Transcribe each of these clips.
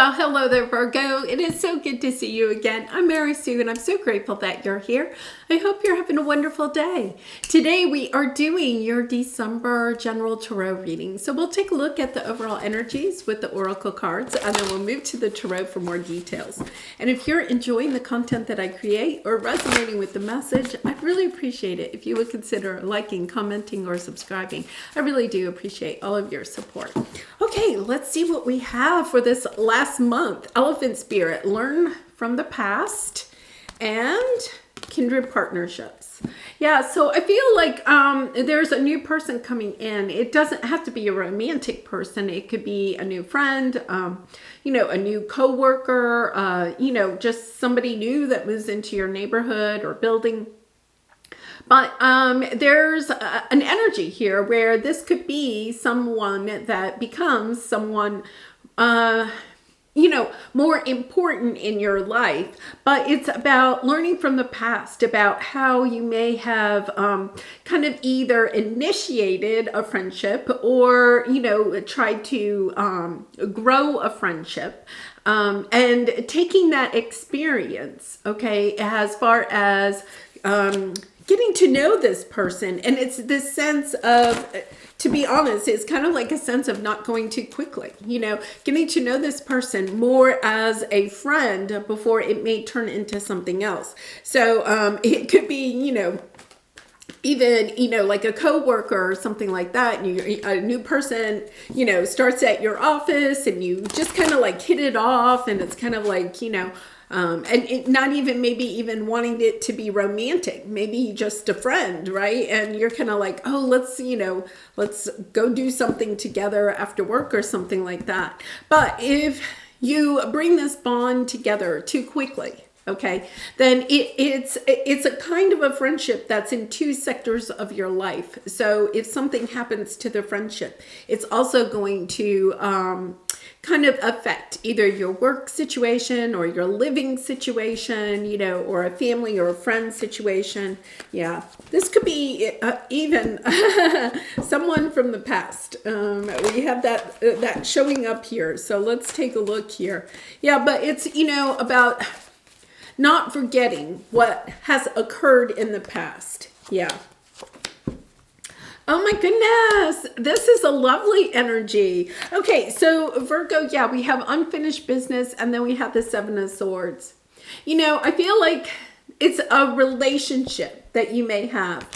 Well, hello there, Virgo. It is so good to see you again. I'm Mary Sue, and I'm so grateful that you're here. I hope you're having a wonderful day. Today, we are doing your December general tarot reading. So we'll take a look at the overall energies with the oracle cards, and then we'll move to the tarot for more details. And if you're enjoying the content that I create or resonating with the message, I'd really appreciate it if you would consider liking, commenting, or subscribing. I really do appreciate all of your support. Okay, let's see what we have for this last month. Elephant Spirit, learn from the past, and kindred partnerships. Yeah, so I feel like there's a new person coming in. It doesn't have to be a romantic person. It could be a new friend, a new coworker, just somebody new that moves into your neighborhood or building. But there's an energy here where this could be someone that becomes someone, more important in your life. But it's about learning from the past, about how you may have kind of either initiated a friendship or, tried to grow a friendship. And taking that experience, okay, as far as getting to know this person. And it's this sense of, to be honest, it's kind of like a sense of not going too quickly, getting to know this person more as a friend before it may turn into something else. So it could be, even, like a coworker or something like that. And a new person, starts at your office and you just kind of like hit it off, and it's kind of like, and it, not even maybe even wanting it to be romantic, maybe just a friend, right? And you're kind of like, oh, let's go do something together after work or something like that. But if you bring this bond together too quickly, okay, then it's a kind of a friendship that's in two sectors of your life. So if something happens to the friendship, it's also going to kind of affect either your work situation or your living situation, or a family or a friend situation. Yeah, this could be even someone from the past. We have that showing up here. So let's take a look here. Yeah, but it's, about not forgetting what has occurred in the past. Yeah. Oh my goodness, this is a lovely energy. Okay, so Virgo, yeah, we have unfinished business, and then we have the Seven of Swords. I feel like it's a relationship that you may have.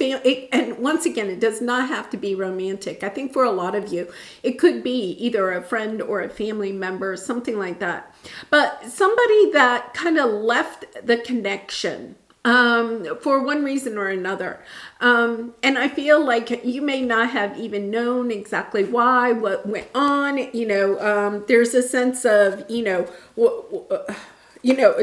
And once again, it does not have to be romantic. I think for a lot of you, it could be either a friend or a family member, something like that. But somebody that kind of left the connection for one reason or another. And I feel like you may not have even known exactly why, what went on. There's a sense of,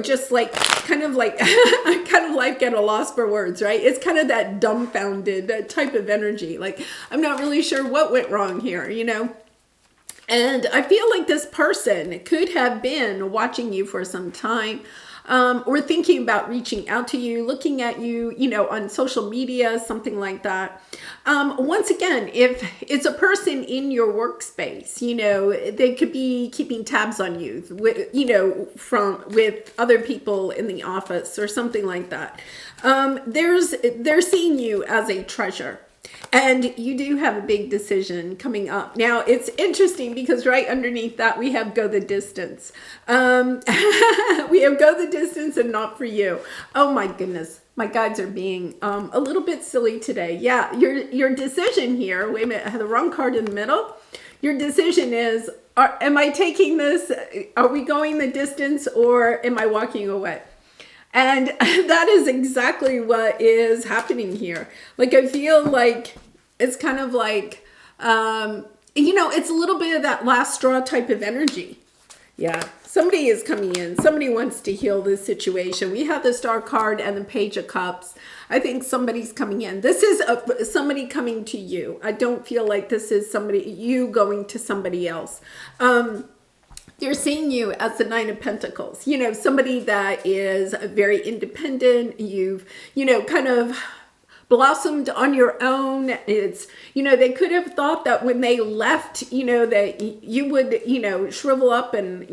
just like kind of like at a loss for words, right? It's kind of that dumbfounded type of energy. Like, I'm not really sure what went wrong here, And I feel like this person could have been watching you for some time. Or thinking about reaching out to you, looking at you, on social media, something like that. Once again, if it's a person in your workspace, they could be keeping tabs on you, with other people in the office or something like that. They're seeing you as a treasure. And you do have a big decision coming up. Now, it's interesting because right underneath that, we have go the distance. We have go the distance and not for you. Oh my goodness. My guides are being a little bit silly today. Yeah, your decision here, wait a minute, I have the wrong card in the middle. Your decision is, am I taking this? Are we going the distance, or am I walking away? And that is exactly what is happening here. Like, I feel like it's kind of like, it's a little bit of that last straw type of energy. Yeah, somebody is coming in. Somebody wants to heal this situation. We have the Star card and the Page of Cups. I think somebody's coming in. This is somebody coming to you. I don't feel like this is you going to somebody else. They're seeing you as the Nine of Pentacles, somebody that is very independent. You've, kind of blossomed on your own. It's, they could have thought that when they left, that you would, shrivel up and,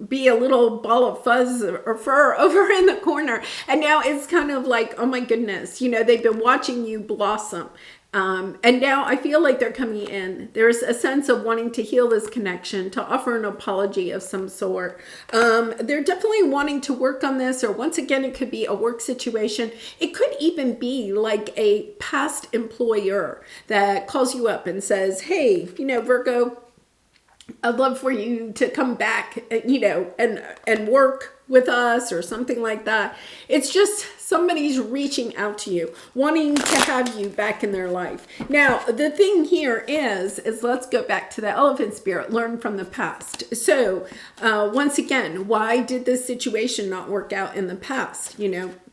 be a little ball of fuzz or fur over in the corner. And now it's kind of like, oh my goodness, they've been watching you blossom. And now I feel like they're coming in. There's a sense of wanting to heal this connection, to offer an apology of some sort. They're definitely wanting to work on this, or once again, it could be a work situation. It could even be like a past employer that calls you up and says, hey, Virgo, I'd love for you to come back, and work with us or something like that. It's just somebody's reaching out to you, wanting to have you back in their life. Now, the thing here is let's go back to the elephant spirit, learn from the past. So once again, why did this situation not work out in the past?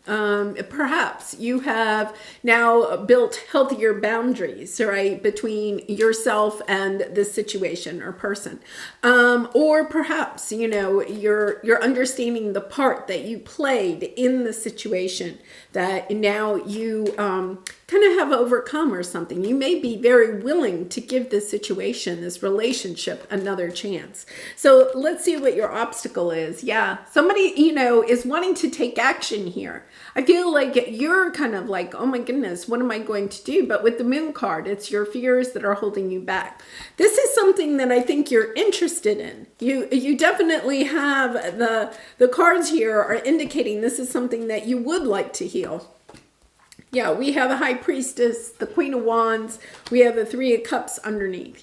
Perhaps you have now built healthier boundaries, right, between yourself and this situation or person. Or perhaps, you're understanding the part that you played in the situation that now you kind of have overcome or something. You may be very willing to give this situation, this relationship, another chance. So let's see what your obstacle is. Yeah, somebody, is wanting to take action here. I feel like you're kind of like, oh my goodness, what am I going to do? But with the moon card, it's your fears that are holding you back. This is something that I think you're interested in. You definitely have the cards here are indicating this is something that you would like to heal. Yeah, we have a high priestess, the Queen of Wands. We have the Three of Cups underneath.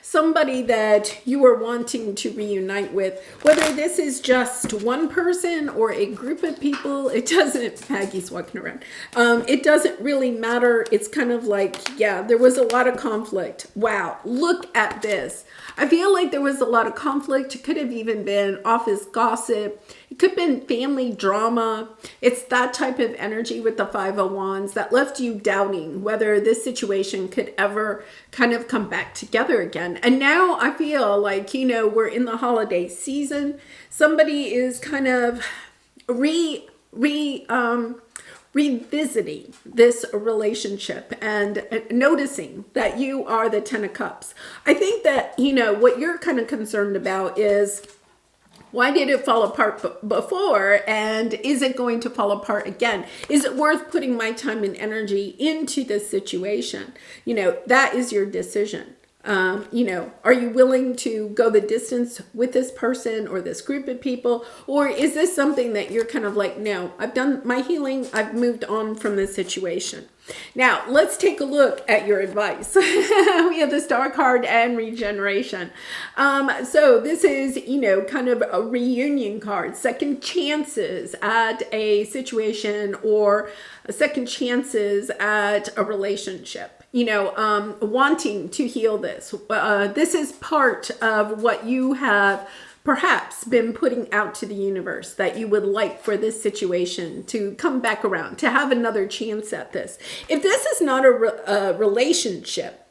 Somebody that you are wanting to reunite with. Whether this is just one person or a group of people, it doesn't, Maggie's walking around. It doesn't really matter. It's kind of like, yeah, there was a lot of conflict. Wow, look at this. I feel like there was a lot of conflict. It could have even been office gossip. It could have been family drama. It's that type of energy with the Five of Wands that left you doubting whether this situation could ever kind of come back together again. And now I feel like, we're in the holiday season. Somebody is kind of revisiting this relationship and noticing that you are the Ten of Cups. I think that, what you're kind of concerned about is, why did it fall apart before? And is it going to fall apart again? Is it worth putting my time and energy into this situation? That is your decision. Are you willing to go the distance with this person or this group of people? Or is this something that you're kind of like, no, I've done my healing. I've moved on from this situation. Now, let's take a look at your advice. We have the Star card and regeneration. So this is, kind of a reunion card, second chances at a situation or second chances at a relationship. Wanting to heal this. This is part of what you have perhaps been putting out to the universe, that you would like for this situation to come back around, to have another chance at this. If this is not a relationship,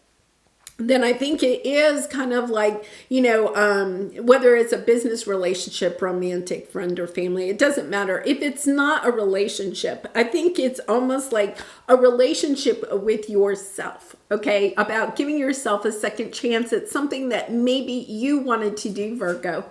then I think it is kind of like, whether it's a business relationship, romantic, friend, or family, it doesn't matter. If it's not a relationship, I think it's almost like a relationship with yourself, okay? About giving yourself a second chance at something that maybe you wanted to do, Virgo,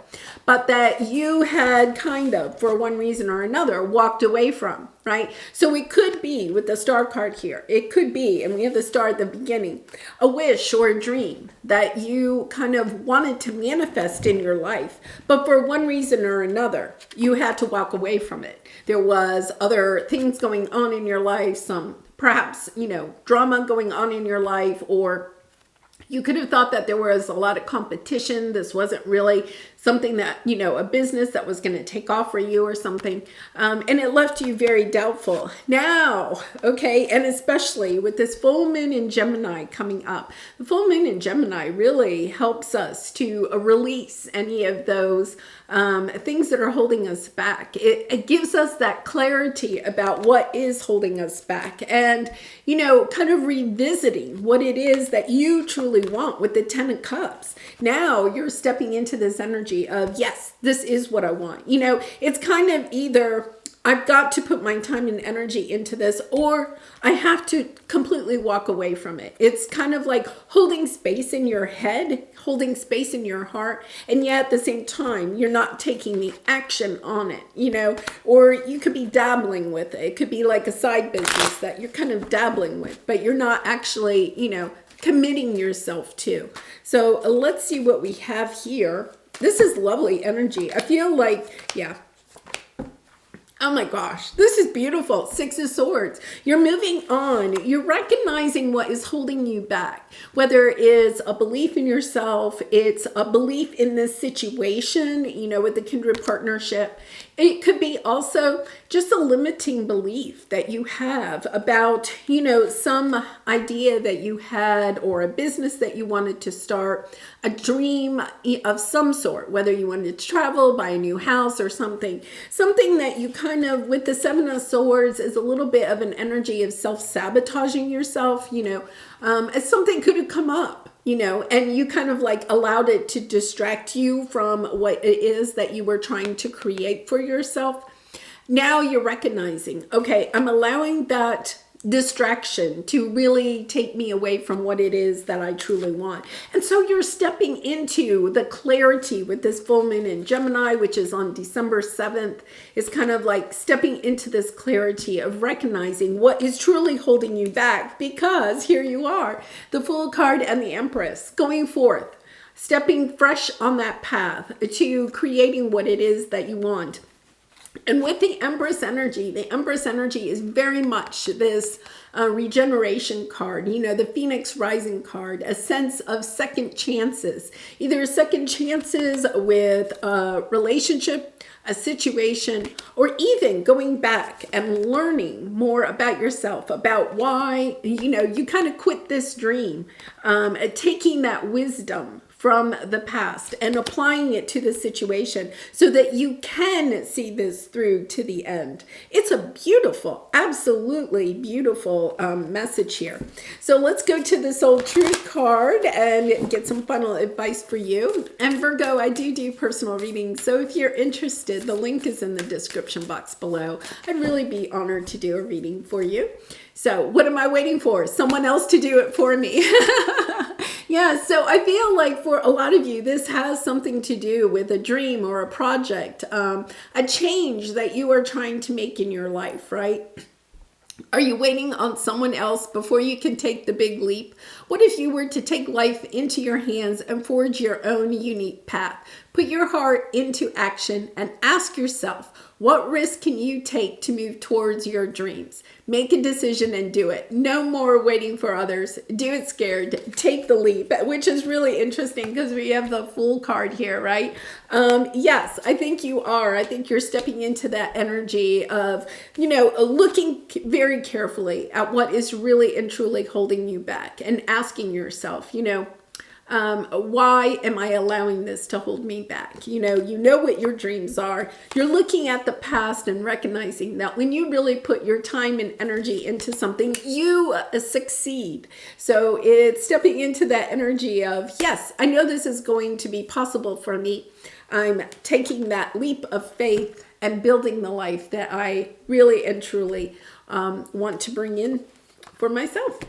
but that you had kind of, for one reason or another, walked away from, right? So it could be, with the Star card here, it could be, and we have the Star at the beginning, a wish or a dream that you kind of wanted to manifest in your life, but for one reason or another, you had to walk away from it. There was other things going on in your life, some perhaps, drama going on in your life, or you could have thought that there was a lot of competition. This wasn't really something that, a business that was going to take off for you or something. And it left you very doubtful. Now, okay, and especially with this full moon in Gemini coming up, the full moon in Gemini really helps us to release any of those things that are holding us back. It gives us that clarity about what is holding us back, and, kind of revisiting what it is that you truly want with the Ten of Cups. Now you're stepping into this energy of, yes, this is what I want. It's kind of either I've got to put my time and energy into this, or I have to completely walk away from it. It's kind of like holding space in your head, holding space in your heart, and yet at the same time, you're not taking the action on it, you know, or you could be dabbling with it. It could be like a side business that you're kind of dabbling with, but you're not actually, you know, committing yourself to. So let's see what we have here. This is lovely energy. I feel like, yeah. Oh my gosh, this is beautiful. Six of Swords. You're moving on. You're recognizing what is holding you back, whether it's a belief in yourself, it's a belief in this situation, you know, with the kindred partnership. It could be also just a limiting belief that you have about, you know, some idea that you had or a business that you wanted to start, a dream of some sort, whether you wanted to travel, buy a new house or something that you kind of, with the Seven of Swords, is a little bit of an energy of self-sabotaging yourself, you know, as something could have come up, you know, and you kind of like allowed it to distract you from what it is that you were trying to create for yourself. Now you're recognizing, okay, I'm allowing that distraction to really take me away from what it is that I truly want. And so you're stepping into the clarity with this full moon in Gemini, which is on December 7th. It's kind of like stepping into this clarity of recognizing what is truly holding you back, because here you are, the Fool card and the Empress, going forth, stepping fresh on that path to creating what it is that you want. And with the Empress energy is very much this regeneration card, you know, the Phoenix Rising card, a sense of second chances, either second chances with a relationship, a situation, or even going back and learning more about yourself, about why, you know, you kind of quit this dream, taking that wisdom from the past and applying it to the situation so that you can see this through to the end. It's a beautiful, absolutely beautiful message here. So let's go to the Soul Truth card and get some final advice for you. And Virgo, I do personal readings. So if you're interested, the link is in the description box below. I'd really be honored to do a reading for you. So what am I waiting for? Someone else to do it for me. Yeah, so I feel like for a lot of you, this has something to do with a dream or a project, a change that you are trying to make in your life, right? Are you waiting on someone else before you can take the big leap? What if you were to take life into your hands and forge your own unique path? Put your heart into action and ask yourself, what risk can you take to move towards your dreams? Make a decision and do it. No more waiting for others. Do it scared. Take the leap, which is really interesting because we have the Fool card here, right? Yes, I think you are. I think you're stepping into that energy of, you know, looking very carefully at what is really and truly holding you back and asking yourself, you know, why am I allowing this to hold me back? You know what your dreams are. You're looking at the past and recognizing that when you really put your time and energy into something, you succeed. So it's stepping into that energy of, yes, I know this is going to be possible for me. I'm taking that leap of faith and building the life that I really and truly want to bring in for myself.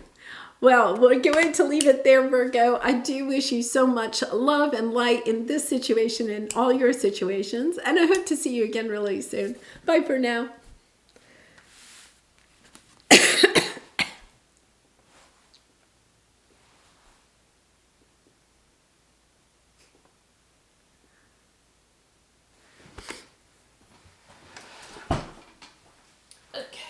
Well, we're going to leave it there, Virgo. I do wish you so much love and light in this situation and all your situations. And I hope to see you again really soon. Bye for now. Okay.